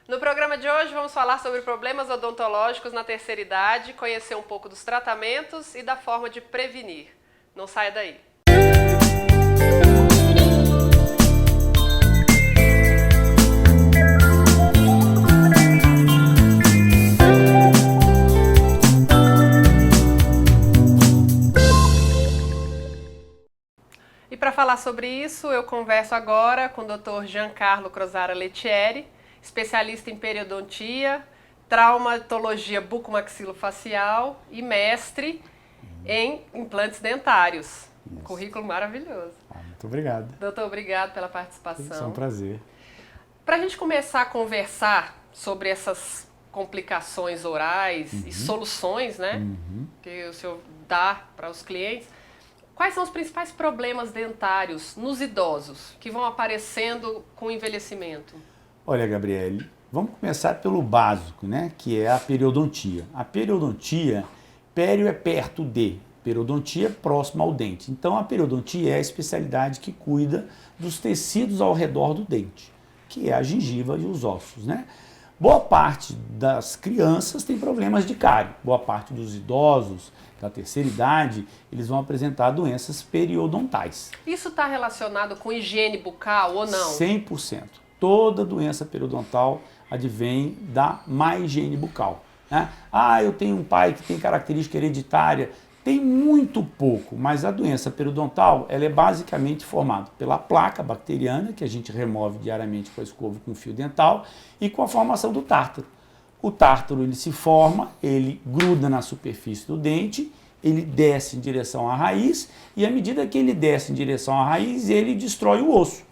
No programa de hoje vamos falar sobre problemas odontológicos na terceira idade, conhecer um pouco dos tratamentos e da forma de prevenir. Não saia daí! E para falar sobre isso, eu converso agora com o Dr. Giancarlo Crosara Lettieri, especialista em periodontia, traumatologia bucomaxilofacial e mestre em implantes dentários. Um currículo maravilhoso. Muito obrigado. Doutor, obrigado pela participação. É um prazer. Para a gente começar a conversar sobre essas complicações orais e soluções, né, que o senhor dá para os clientes, quais são os principais problemas dentários nos idosos que vão aparecendo com o envelhecimento? Olha, Gabriele, vamos começar pelo básico, né, que é a periodontia. A periodontia, pério é perto de, periodontia é próximo ao dente. Então, a periodontia é a especialidade que cuida dos tecidos ao redor do dente, que é a gengiva e os ossos, né? Boa parte das crianças tem problemas de cárie, boa parte dos idosos da terceira idade, eles vão apresentar doenças periodontais. Isso está relacionado com higiene bucal ou não? 100%. Toda doença periodontal advém da má higiene bucal, né? Ah, eu tenho um pai que tem característica hereditária. Tem muito pouco, mas a doença periodontal ela é basicamente formada pela placa bacteriana, que a gente remove diariamente com a escova com fio dental, e com a formação do tártaro. O tártaro ele se forma, ele gruda na superfície do dente, ele desce em direção à raiz, e à medida que ele desce em direção à raiz, ele destrói o osso.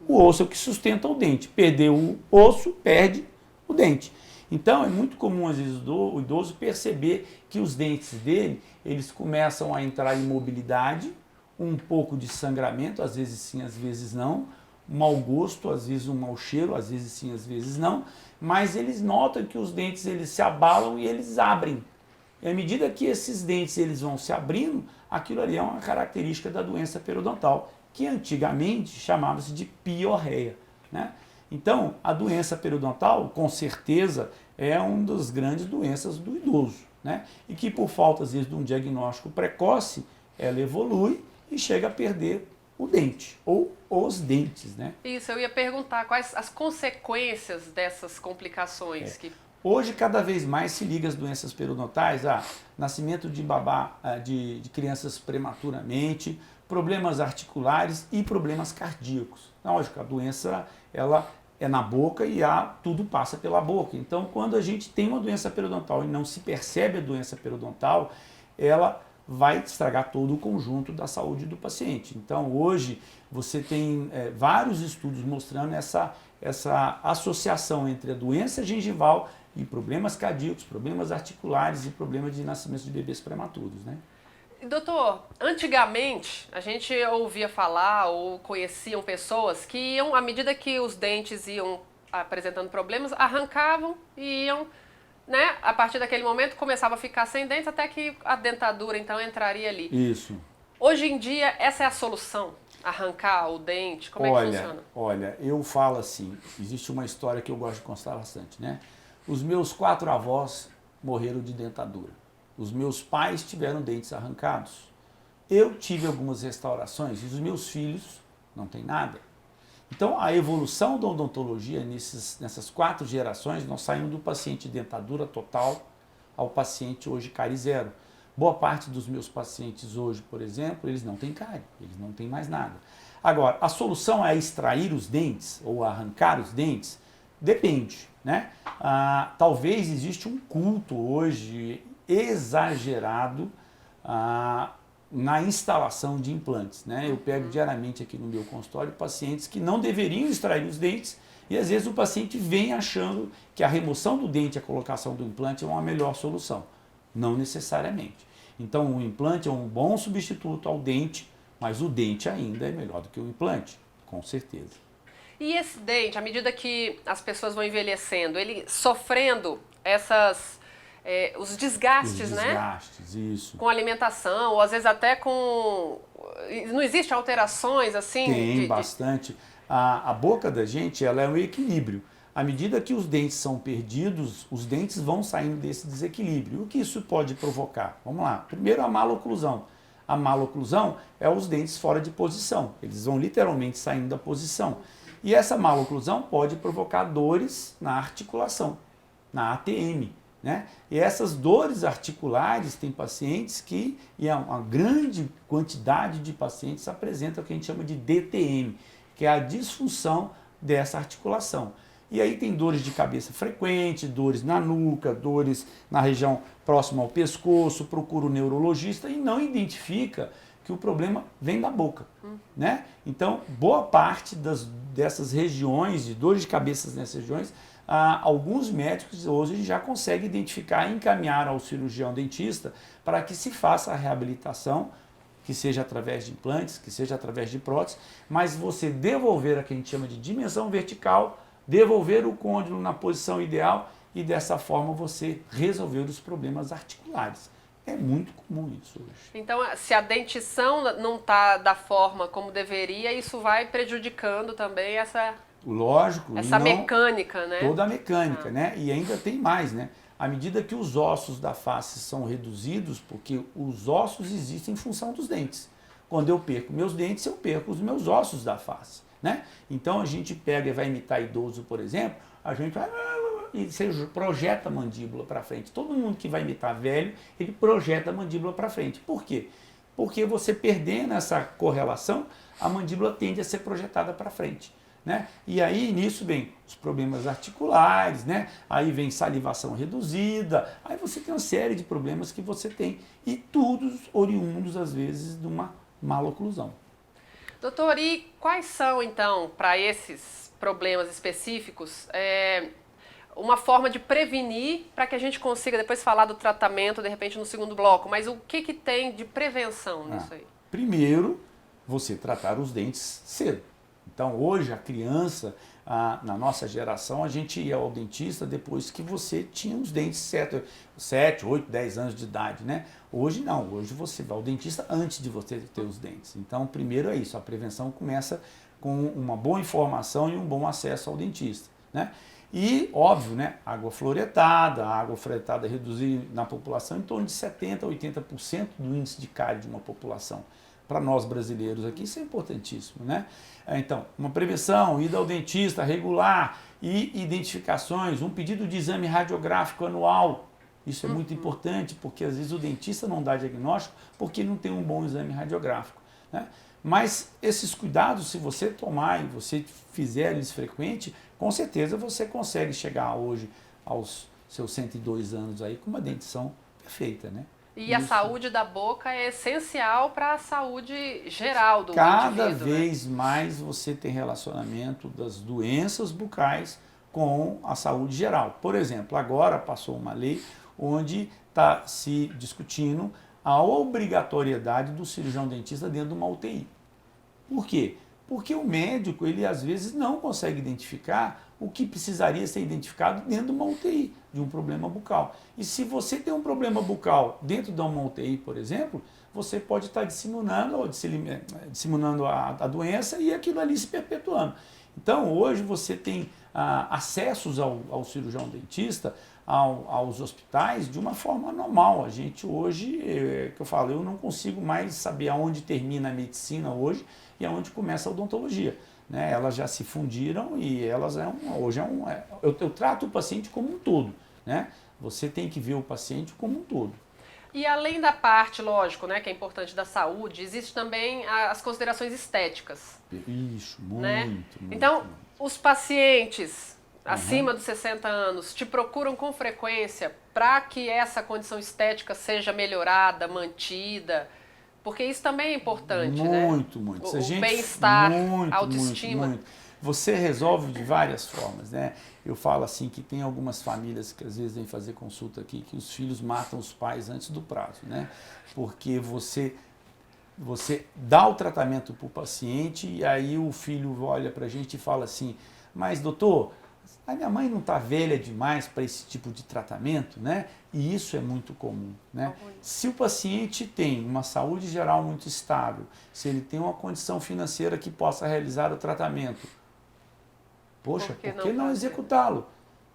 O osso é o que sustenta o dente. Perdeu o osso, perde o dente. Então, é muito comum, às vezes, o idoso perceber que os dentes dele, eles começam a entrar em mobilidade, um pouco de sangramento, às vezes sim, às vezes não, um mau gosto, às vezes um mau cheiro, às vezes sim, às vezes não, mas eles notam que os dentes eles se abalam e eles abrem. E à medida que esses dentes eles vão se abrindo, aquilo ali é uma característica da doença periodontal, que antigamente chamava-se de piorreia, né? Então, a doença periodontal, com certeza, é uma das grandes doenças do idoso, né? E que por falta, às vezes, de um diagnóstico precoce, ela evolui e chega a perder o dente, ou os dentes, né? Isso, eu ia perguntar quais as consequências dessas complicações. Hoje, cada vez mais se liga as doenças periodontais a nascimento de de crianças prematuramente, problemas articulares e problemas cardíacos. Lógico, a doença ela é na boca e tudo passa pela boca. Então, quando a gente tem uma doença periodontal e não se percebe a doença periodontal, ela vai estragar todo o conjunto da saúde do paciente. Então, hoje, você tem vários estudos mostrando essa associação entre a doença gengival e problemas cardíacos, problemas articulares e problemas de nascimento de bebês prematuros, né? Doutor, antigamente a gente ouvia falar ou conheciam pessoas que iam, à medida que os dentes iam apresentando problemas, arrancavam e iam, né? A partir daquele momento começava a ficar sem dentes até que a dentadura então entraria ali. Isso. Hoje em dia essa é a solução? Arrancar o dente? Como é que funciona? Olha, eu falo assim, existe uma história que eu gosto de contar bastante, né? Os meus 4 avós morreram de dentadura. Os meus pais tiveram dentes arrancados. Eu tive algumas restaurações e os meus filhos não têm nada. Então, a evolução da odontologia nessas 4 gerações, nós saímos do paciente dentadura total ao paciente hoje cárie zero. Boa parte dos meus pacientes hoje, por exemplo, eles não têm cárie, eles não têm mais nada. Agora, a solução é extrair os dentes ou arrancar os dentes? Depende, né? Talvez exista um culto hoje exagerado na instalação de implantes, né? Eu pego diariamente aqui no meu consultório pacientes que não deveriam extrair os dentes e às vezes o paciente vem achando que a remoção do dente e a colocação do implante é uma melhor solução. Não necessariamente. Então o implante é um bom substituto ao dente, mas o dente ainda é melhor do que o implante, com certeza. E esse dente, à medida que as pessoas vão envelhecendo, ele sofrendo os desgastes, né? Desgastes, isso. Com alimentação, ou às vezes até com... Não existe alterações assim? Tem bastante. A boca da gente ela é um equilíbrio. À medida que os dentes são perdidos, os dentes vão saindo desse desequilíbrio. O que isso pode provocar? Vamos lá. Primeiro, a maloclusão. A maloclusão é os dentes fora de posição. Eles vão literalmente saindo da posição. E essa maloclusão pode provocar dores na articulação, na ATM, né? E essas dores articulares, tem pacientes que, e uma grande quantidade de pacientes apresentam o que a gente chama de DTM, que é a disfunção dessa articulação. E aí tem dores de cabeça frequente, dores na nuca, dores na região próxima ao pescoço, procura o neurologista e não identifica que o problema vem da boca, né? Então, boa parte dessas regiões, de dores de cabeça nessas regiões, alguns médicos hoje já conseguem identificar e encaminhar ao cirurgião dentista para que se faça a reabilitação, que seja através de implantes, que seja através de próteses, mas você devolver a que a gente chama de dimensão vertical, devolver o côndilo na posição ideal e dessa forma você resolver os problemas articulares. É muito comum isso hoje. Então, se a dentição não está da forma como deveria, isso vai prejudicando também essa mecânica, né? Toda a mecânica, né? E ainda tem mais, né? À medida que os ossos da face são reduzidos, porque os ossos existem em função dos dentes. Quando eu perco meus dentes, eu perco os meus ossos da face, né? Então a gente pega e vai imitar idoso, por exemplo, a gente vai e você projeta a mandíbula para frente. Todo mundo que vai imitar velho, ele projeta a mandíbula para frente. Por quê? Porque você perdendo essa correlação, a mandíbula tende a ser projetada para frente, né? E aí nisso vem os problemas articulares, né? Aí vem salivação reduzida, aí você tem uma série de problemas que você tem e todos oriundos às vezes de uma maloclusão. Doutor, e quais são então, para esses problemas específicos, uma forma de prevenir para que a gente consiga depois falar do tratamento, de repente, no segundo bloco, mas o que tem de prevenção nisso aí? Primeiro, você tratar os dentes cedo. Então, hoje, a criança, na nossa geração, a gente ia ao dentista depois que você tinha os dentes 7, 8, 10 anos de idade, né? Hoje não, hoje você vai ao dentista antes de você ter os dentes. Então, primeiro é isso, a prevenção começa com uma boa informação e um bom acesso ao dentista, né? E, óbvio, né, a água fluoretada reduzir na população em torno de 70% a 80% do índice de cárie de uma população. Para nós brasileiros aqui, isso é importantíssimo, né? Então, uma prevenção, ida ao dentista regular e identificações, um pedido de exame radiográfico anual. Isso é muito importante, porque às vezes o dentista não dá diagnóstico porque não tem um bom exame radiográfico, né? Mas esses cuidados, se você tomar e você fizer eles frequente, com certeza você consegue chegar hoje aos seus 102 anos aí com uma dentição perfeita, né? E a saúde da boca é essencial para a saúde geral do Cada indivíduo, vez mais você tem relacionamento das doenças bucais com a saúde geral. Por exemplo, agora passou uma lei onde está se discutindo a obrigatoriedade do cirurgião dentista dentro de uma UTI. Por quê? Porque o médico, ele às vezes não consegue identificar o que precisaria ser identificado dentro de uma UTI, de um problema bucal. E se você tem um problema bucal dentro de uma UTI, por exemplo, você pode estar disseminando a doença e aquilo ali se perpetuando. Então, hoje você tem acessos ao cirurgião dentista, aos hospitais, de uma forma normal. A gente hoje, que eu falo, eu não consigo mais saber aonde termina a medicina hoje e aonde começa a odontologia, né? Elas já se fundiram e elas hoje eu trato o paciente como um todo, né? Você tem que ver o paciente como um todo. E além da parte, lógico, né, que é importante da saúde, existe também as considerações estéticas. Isso, muito, né? muito. Então, muito. os pacientes acima dos 60 anos te procuram com frequência para que essa condição estética seja melhorada, mantida, porque isso também é importante, muito, né? Muito. O bem-estar, muito, autoestima. Muito. Você resolve de várias formas, né? Eu falo assim que tem algumas famílias que às vezes vêm fazer consulta aqui que os filhos matam os pais antes do prazo, né? Porque você dá o tratamento para o paciente e aí o filho olha para a gente e fala assim, mas doutor, a minha mãe não está velha demais para esse tipo de tratamento, né? E isso é muito comum, né? Se o paciente tem uma saúde geral muito estável, se ele tem uma condição financeira que possa realizar o tratamento, Poxa, Por que por que não não fazer? executá-lo?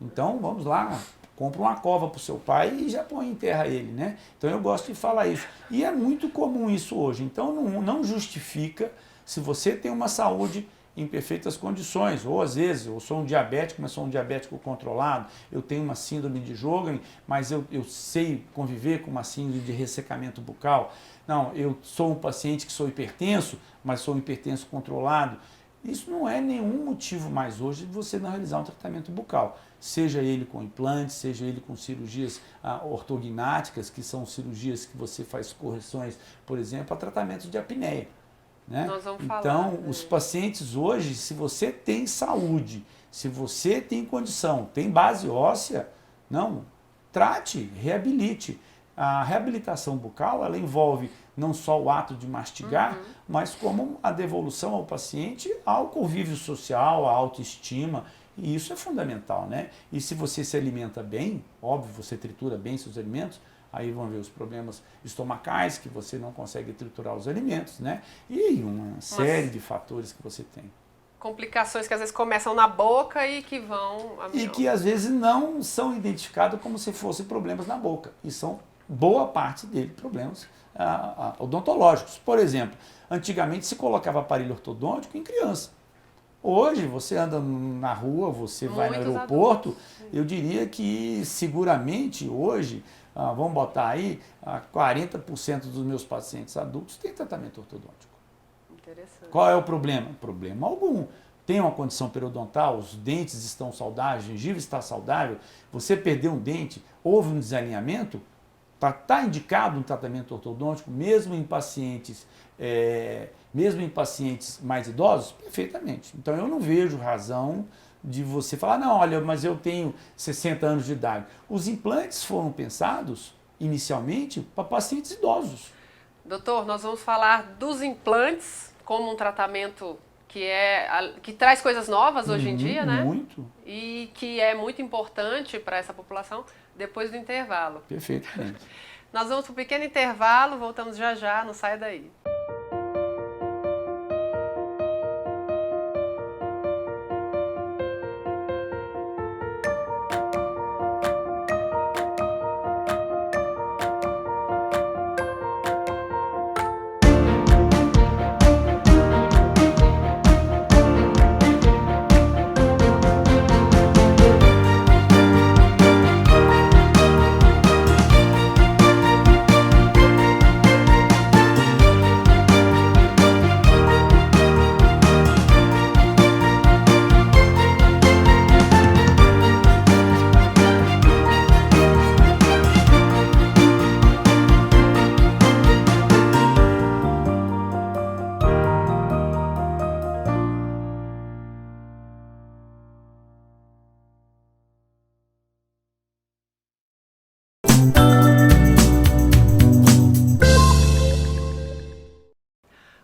Então, vamos lá, compra uma cova para o seu pai e já põe em terra ele, né? Então, eu gosto de falar isso. E é muito comum isso hoje. Então, não justifica se você tem uma saúde em perfeitas condições, ou às vezes eu sou um diabético, mas sou um diabético controlado, eu tenho uma síndrome de Sjögren, mas eu sei conviver com uma síndrome de ressecamento bucal. Não, eu sou um paciente que sou hipertenso, mas sou um hipertenso controlado. Isso não é nenhum motivo mais hoje de você não realizar um tratamento bucal, seja ele com implantes, seja ele com cirurgias ortognáticas, que são cirurgias que você faz correções, por exemplo, a tratamentos de apneia. Né? Nós vamos Então, falar, né? os pacientes hoje, se você tem saúde, se você tem condição, tem base óssea, não, trate, reabilite. A reabilitação bucal, ela envolve não só o ato de mastigar, mas como a devolução ao paciente ao convívio social, à autoestima, e isso é fundamental, né? E se você se alimenta bem, óbvio, você tritura bem seus alimentos, aí vão ver os problemas estomacais, que você não consegue triturar os alimentos, né? E uma série de fatores que você tem. Complicações que às vezes começam na boca e que vão... E que às vezes não são identificados como se fossem problemas na boca. E são, boa parte deles, problemas odontológicos. Por exemplo, antigamente se colocava aparelho ortodôntico em criança. Hoje, você anda na rua, você vai no aeroporto, eu diria que seguramente hoje, vamos botar aí, 40% dos meus pacientes adultos têm tratamento ortodôntico. Interessante. Qual é o problema? Problema algum. Tem uma condição periodontal, os dentes estão saudáveis, a gengiva está saudável, você perdeu um dente, houve um desalinhamento, está indicado um tratamento ortodôntico, mesmo em pacientes mais idosos? Perfeitamente. Então eu não vejo razão de você falar, não, olha, mas eu tenho 60 anos de idade. Os implantes foram pensados, inicialmente, para pacientes idosos. Doutor, nós vamos falar dos implantes como um tratamento que traz coisas novas hoje em dia, né? Muito. E que é muito importante para essa população depois do intervalo. Perfeitamente. Nós vamos para um pequeno intervalo, voltamos já já, não saia daí.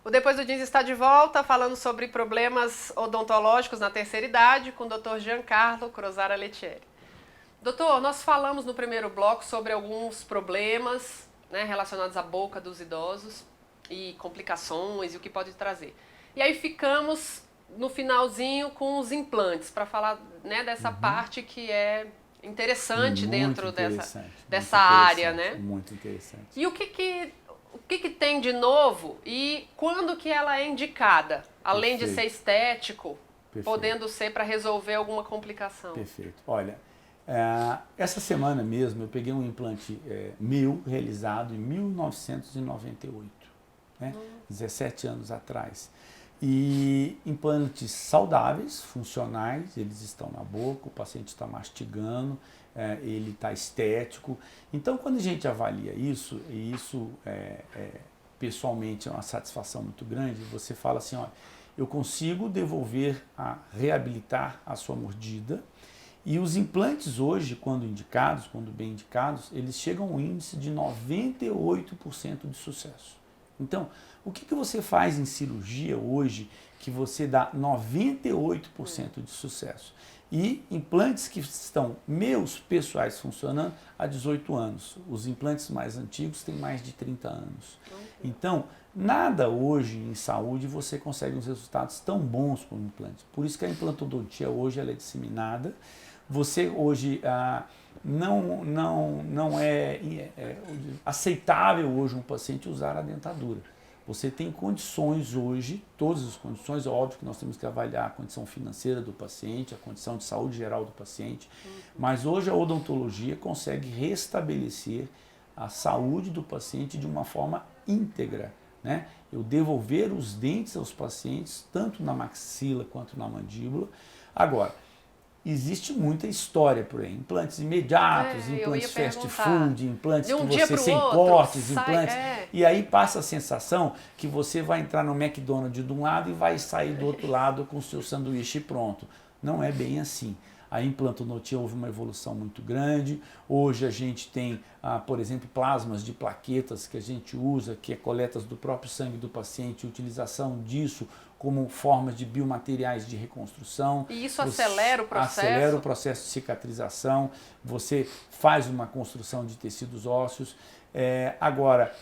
O Depois do Jeans está de volta, falando sobre problemas odontológicos na terceira idade, com o Dr. Giancarlo Crosara Lettieri. Doutor, nós falamos no primeiro bloco sobre alguns problemas, né, relacionados à boca dos idosos e complicações e o que pode trazer. E aí ficamos no finalzinho com os implantes, para falar, né, dessa parte que é interessante dentro dessa área, né? Muito interessante. E o que tem de novo e quando que ela é indicada? Além de ser estético, podendo ser para resolver alguma complicação. Perfeito. Olha, essa semana mesmo eu peguei um implante meu realizado em 1998, né? 17 anos atrás. E implantes saudáveis, funcionais, eles estão na boca, o paciente está mastigando, ele está estético. Então, quando a gente avalia isso, e isso pessoalmente é uma satisfação muito grande, você fala assim, ó, eu consigo devolver, reabilitar a sua mordida. E os implantes hoje, quando indicados, quando bem indicados, eles chegam a um índice de 98% de sucesso. Então, o que você faz em cirurgia hoje que você dá 98% de sucesso? E implantes que estão meus pessoais funcionando há 18 anos. Os implantes mais antigos têm mais de 30 anos. Então, nada hoje em saúde você consegue uns resultados tão bons com implantes. Por isso que a implantodontia hoje ela é disseminada. Você hoje não é aceitável hoje um paciente usar a dentadura. Você tem condições hoje, todas as condições, é óbvio que nós temos que avaliar a condição financeira do paciente, a condição de saúde geral do paciente, mas hoje a odontologia consegue restabelecer a saúde do paciente de uma forma íntegra, né? Eu devolver os dentes aos pacientes, tanto na maxila quanto na mandíbula. Agora, existe muita história por aí, implantes imediatos, implantes fast food, implantes que você sem cortes, implantes... E aí passa a sensação que você vai entrar no McDonald's de um lado e vai sair do outro lado com o seu sanduíche pronto. Não é bem assim. A implantodontia houve uma evolução muito grande. Hoje a gente tem, por exemplo, plasmas de plaquetas que a gente usa, que é coletas do próprio sangue do paciente, utilização disso como formas de biomateriais de reconstrução. E isso acelera o processo? Acelera o processo de cicatrização, você faz uma construção de tecidos ósseos. Agora,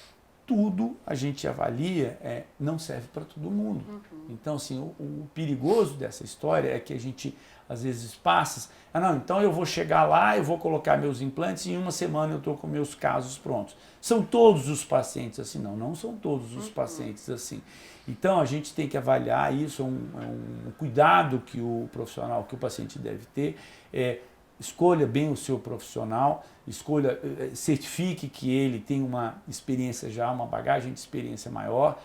tudo a gente avalia, não serve para todo mundo. Então, assim, o perigoso dessa história é que a gente, às vezes, passa, não, então eu vou chegar lá, eu vou colocar meus implantes e em uma semana eu estou com meus casos prontos. São todos os pacientes assim? Não, não são todos os pacientes assim. Então, a gente tem que avaliar isso, é um cuidado que o profissional, que o paciente deve ter, escolha bem o seu profissional, certifique que ele tem uma experiência já, uma bagagem de experiência maior,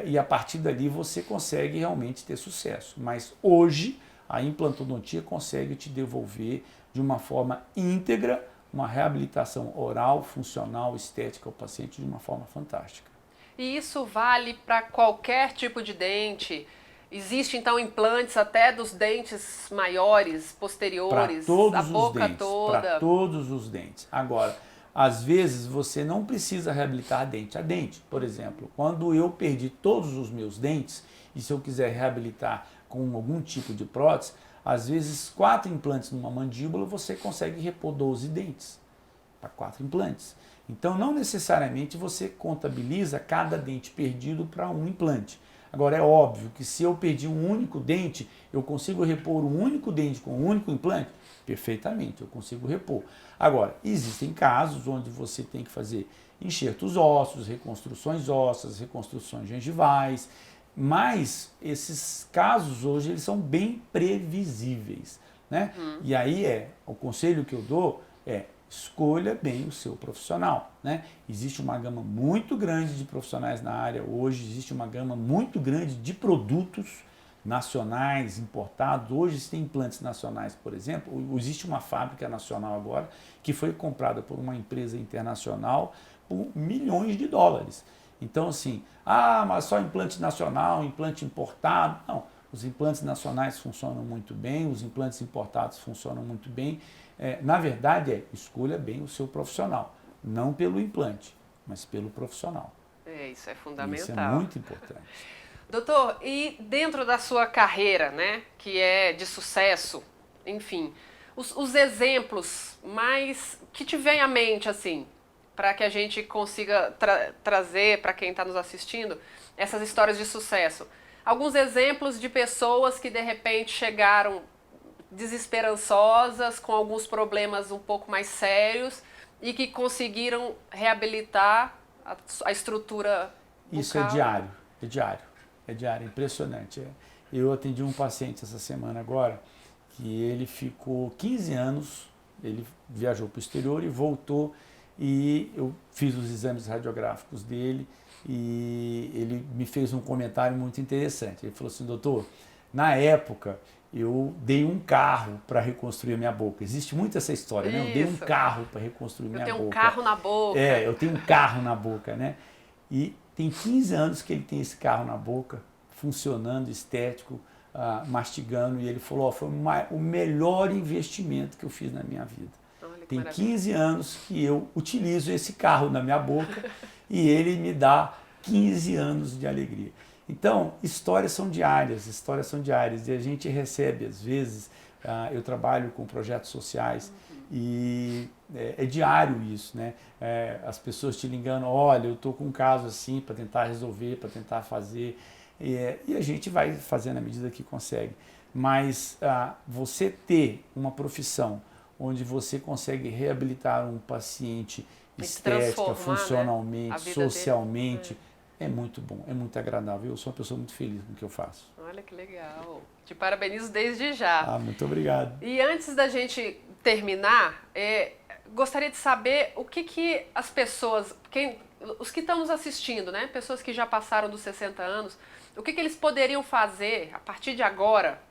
e a partir dali você consegue realmente ter sucesso. Mas hoje a implantodontia consegue te devolver de uma forma íntegra uma reabilitação oral, funcional, estética ao paciente de uma forma fantástica. E isso vale para qualquer tipo de dente? Existe então implantes até dos dentes maiores, posteriores, a boca toda? Para todos os dentes. Agora, às vezes você não precisa reabilitar dente a dente. Por exemplo, quando eu perdi todos os meus dentes, e se eu quiser reabilitar com algum tipo de prótese, às vezes 4 implantes numa mandíbula você consegue repor 12 dentes para 4 implantes. Então, não necessariamente você contabiliza cada dente perdido para um implante. Agora, é óbvio que se eu perdi um único dente, eu consigo repor um único dente com um único implante? Perfeitamente, eu consigo repor. Agora, existem casos onde você tem que fazer enxertos ósseos, reconstruções ósseas, reconstruções gengivais, mas esses casos hoje eles são bem previsíveis, né? E aí o conselho que eu dou escolha bem o seu profissional, né? Existe uma gama muito grande de profissionais na área hoje, existe uma gama muito grande de produtos nacionais, importados. Hoje tem implantes nacionais, por exemplo. Existe uma fábrica nacional agora que foi comprada por uma empresa internacional por milhões de dólares. Então, assim, mas só implante nacional, implante importado. Não, os implantes nacionais funcionam muito bem, os implantes importados funcionam muito bem. Na verdade, escolha bem o seu profissional, não pelo implante, mas pelo profissional. Isso é fundamental. Isso é muito importante. Doutor, e dentro da sua carreira, né, que é de sucesso, enfim, os exemplos mais que te vem à mente, assim, para que a gente consiga trazer para quem está nos assistindo essas histórias de sucesso. Alguns exemplos de pessoas que de repente chegaram desesperançosas, com alguns problemas um pouco mais sérios e que conseguiram reabilitar a estrutura bucal. Isso é diário, é impressionante. Eu atendi um paciente essa semana agora, que ele ficou 15 anos, ele viajou para o exterior e voltou, e eu fiz os exames radiográficos dele e ele me fez um comentário muito interessante. Ele falou assim: doutor, na época eu dei um carro para reconstruir a minha boca. Existe muito essa história, né? Eu dei um carro para reconstruir minha boca. Eu tenho um carro na boca. Eu tenho um carro na boca, né? E tem 15 anos que ele tem esse carro na boca, funcionando, estético, mastigando, e ele falou: foi o melhor investimento que eu fiz na minha vida. Tem 15 anos que eu utilizo esse carro na minha boca e ele me dá 15 anos de alegria. Então, histórias são diárias, e a gente recebe, às vezes, eu trabalho com projetos sociais e é diário isso, né? As pessoas te ligando, olha, eu estou com um caso assim para tentar resolver, para tentar fazer, e a gente vai fazendo à medida que consegue. Mas você ter uma profissão onde você consegue reabilitar um paciente estética, funcionalmente, né? Socialmente, é muito bom, é muito agradável. Eu sou uma pessoa muito feliz com o que eu faço. Olha que legal. Te parabenizo desde já. Muito obrigado. E antes da gente terminar, gostaria de saber o que as pessoas, os que estão nos assistindo, né? Pessoas que já passaram dos 60 anos, o que eles poderiam fazer a partir de agora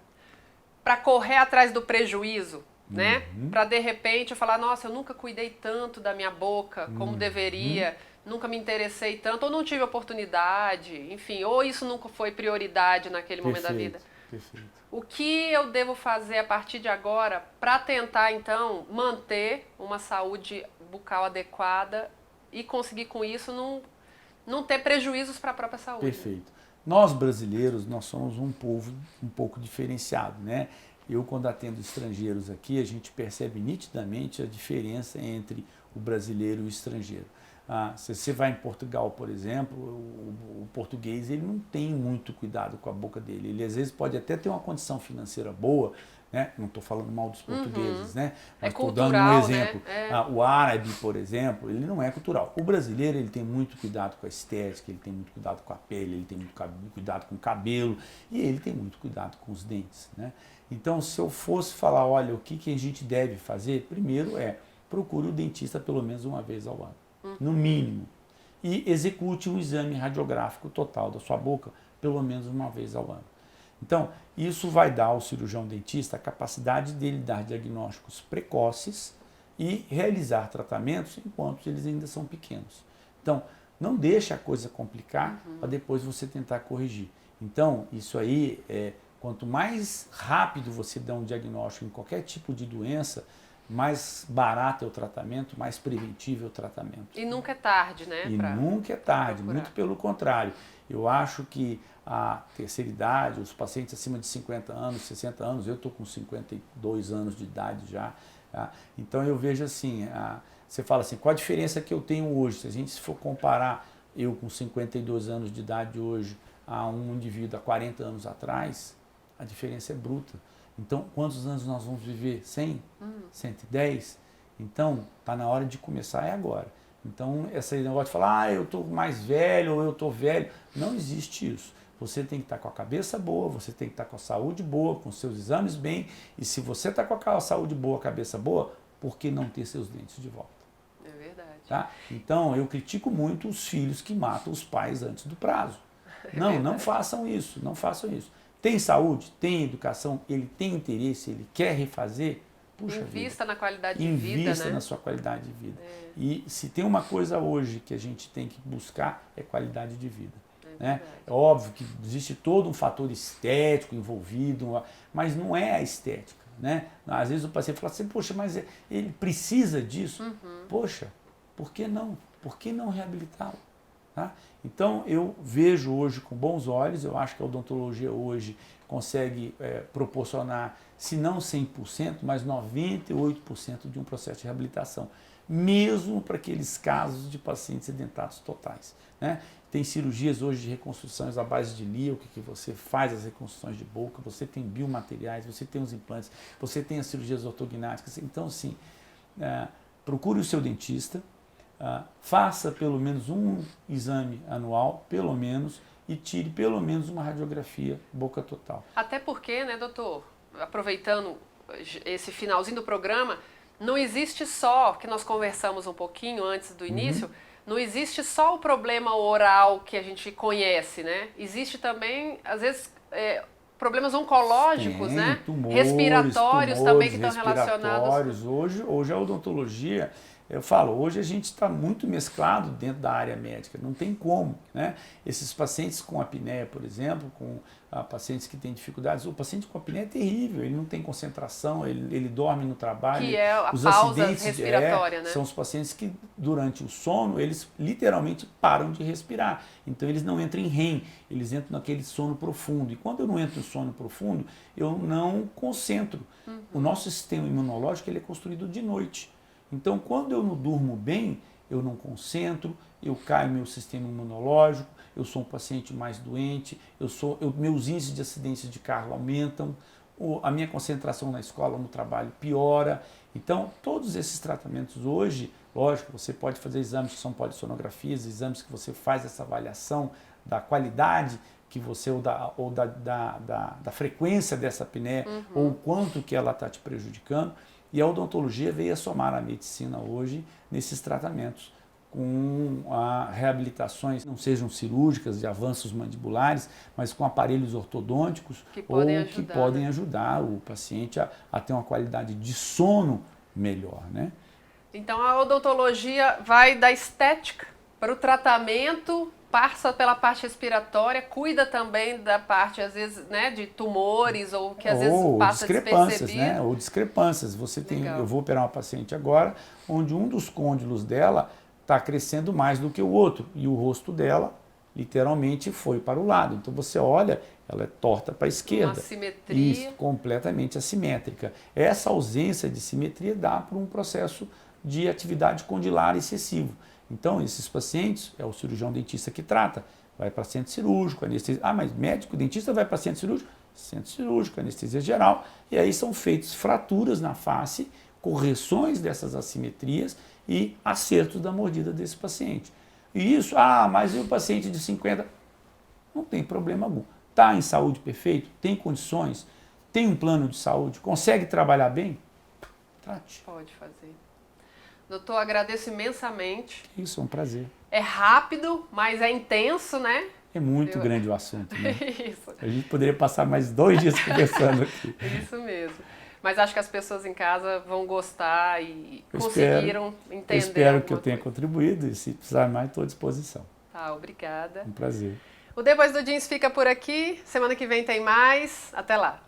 para correr atrás do prejuízo, né? Para de repente eu falar, nossa, eu nunca cuidei tanto da minha boca como deveria, nunca me interessei tanto, ou não tive oportunidade, enfim, ou isso nunca foi prioridade naquele momento da vida. Perfeito. O que eu devo fazer a partir de agora para tentar, então, manter uma saúde bucal adequada e conseguir com isso não ter prejuízos para a própria saúde? Perfeito. Nós brasileiros, nós somos um povo um pouco diferenciado, né? Eu, quando atendo estrangeiros aqui, a gente percebe nitidamente a diferença entre o brasileiro e o estrangeiro. Se você vai em Portugal, por exemplo, o português ele não tem muito cuidado com a boca dele. Ele às vezes pode até ter uma condição financeira boa, né? Não estou falando mal dos portugueses, né? Mas estou dando um exemplo. Né? O árabe, por exemplo, ele não é cultural. O brasileiro ele tem muito cuidado com a estética, ele tem muito cuidado com a pele, ele tem muito cuidado com o cabelo e ele tem muito cuidado com os dentes, né? Então, se eu fosse falar, olha, o que a gente deve fazer, primeiro procure o dentista pelo menos uma vez ao ano, no mínimo, e execute um exame radiográfico total da sua boca pelo menos uma vez ao ano. Então, isso vai dar ao cirurgião dentista a capacidade dele dar diagnósticos precoces e realizar tratamentos enquanto eles ainda são pequenos. Então, não deixe a coisa complicar para depois você tentar corrigir. Então, isso aí quanto mais rápido você dá um diagnóstico em qualquer tipo de doença, mais barato é o tratamento, mais preventivo é o tratamento. E nunca é tarde, né? E nunca é tarde, muito pelo contrário. Eu acho que a terceira idade, os pacientes acima de 50 anos, 60 anos, eu estou com 52 anos de idade já, tá? Então eu vejo assim, você fala assim, qual a diferença que eu tenho hoje? Se a gente for comparar eu com 52 anos de idade hoje a um indivíduo há 40 anos atrás, a diferença é bruta. Então, quantos anos nós vamos viver? 100? 110? Então, está na hora de começar, é agora. Então, esse negócio de falar, eu estou mais velho ou eu estou velho, não existe isso. Você tem que estar com a cabeça boa, você tem que estar com a saúde boa, com seus exames bem, e se você está com a saúde boa, a cabeça boa, por que não ter seus dentes de volta? É verdade. Tá? Então, eu critico muito os filhos que matam os pais antes do prazo. Não façam isso, não façam isso. Tem saúde, tem educação, ele tem interesse, ele quer refazer, puxa vida. Invista na qualidade de vida, né? Invista na sua qualidade de vida. E se tem uma coisa hoje que a gente tem que buscar, é qualidade de vida. Né? É óbvio que existe todo um fator estético envolvido, mas não é a estética. Né? Às vezes o paciente fala assim, poxa, mas ele precisa disso. Poxa, por que não? Por que não reabilitá-lo? Tá? Então eu vejo hoje com bons olhos, eu acho que a odontologia hoje consegue proporcionar, se não 100%, mas 98% de um processo de reabilitação, mesmo para aqueles casos de pacientes sedentados totais. Né? Tem cirurgias hoje de reconstruções à base de líquido, que você faz as reconstruções de boca, você tem biomateriais, você tem os implantes, você tem as cirurgias ortognáticas. Então, assim, procure o seu dentista, faça pelo menos um exame anual, pelo menos, e tire pelo menos uma radiografia boca total. Até porque, né, doutor, aproveitando esse finalzinho do programa, não existe só, que nós conversamos um pouquinho antes do início, não existe só o problema oral que a gente conhece, né? Existe também, às vezes, problemas oncológicos, né? Tumores, respiratórios também que estão relacionados. Hoje a odontologia Eu falo, hoje a gente está muito mesclado dentro da área médica, não tem como, né? Esses pacientes com apneia, por exemplo, com pacientes que têm dificuldades, o paciente com apneia é terrível, ele não tem concentração, ele dorme no trabalho. Que é a os pausa acidentes respiratória, né? São os pacientes que, durante o sono, eles literalmente param de respirar. Então, eles não entram em REM, eles entram naquele sono profundo. E quando eu não entro em sono profundo, eu não concentro. O nosso sistema imunológico ele é construído de noite. Então, quando eu não durmo bem, eu não concentro, eu caio meu sistema imunológico, eu sou um paciente mais doente, meus índices de acidentes de carro aumentam, a minha concentração na escola, no trabalho piora. Então, todos esses tratamentos hoje, lógico, você pode fazer exames que são polissonografias, exames que você faz essa avaliação da qualidade que você, ou da frequência dessa apneia, ou o quanto que ela está te prejudicando. E a odontologia veio a somar a medicina hoje nesses tratamentos, com reabilitações, não sejam cirúrgicas, de avanços mandibulares, mas com aparelhos ortodônticos que podem ajudar o paciente a ter uma qualidade de sono melhor, né? Então a odontologia vai da estética para o tratamento, passa pela parte respiratória, cuida também da parte, às vezes, né, de tumores ou que às vezes passa despercebido. Né? Ou discrepâncias. Eu vou operar uma paciente agora, onde um dos côndilos dela está crescendo mais do que o outro e o rosto dela literalmente foi para o lado. Então você olha, ela é torta para a esquerda. Uma simetria. Isso, completamente assimétrica. Essa ausência de simetria dá para um processo de atividade condilar excessivo. Então, esses pacientes, é o cirurgião dentista que trata, vai para centro cirúrgico, anestesia. Mas médico, dentista vai para centro cirúrgico, anestesia geral, e aí são feitas fraturas na face, correções dessas assimetrias e acertos da mordida desse paciente. E isso, mas e o paciente de 50? Não tem problema algum. Está em saúde perfeito? Tem condições? Tem um plano de saúde? Consegue trabalhar bem? Trate. Pode fazer. Doutor, agradeço imensamente. Isso, é um prazer. É rápido, mas é intenso, né? É muito grande o assunto, né? Isso. A gente poderia passar mais 2 dias conversando aqui. Isso mesmo. Mas acho que as pessoas em casa vão gostar e conseguiram entender. Eu espero que eu tenha contribuído e se precisar mais, estou à disposição. Tá, obrigada. Um prazer. O Depois do Jeans fica por aqui. Semana que vem tem mais. Até lá.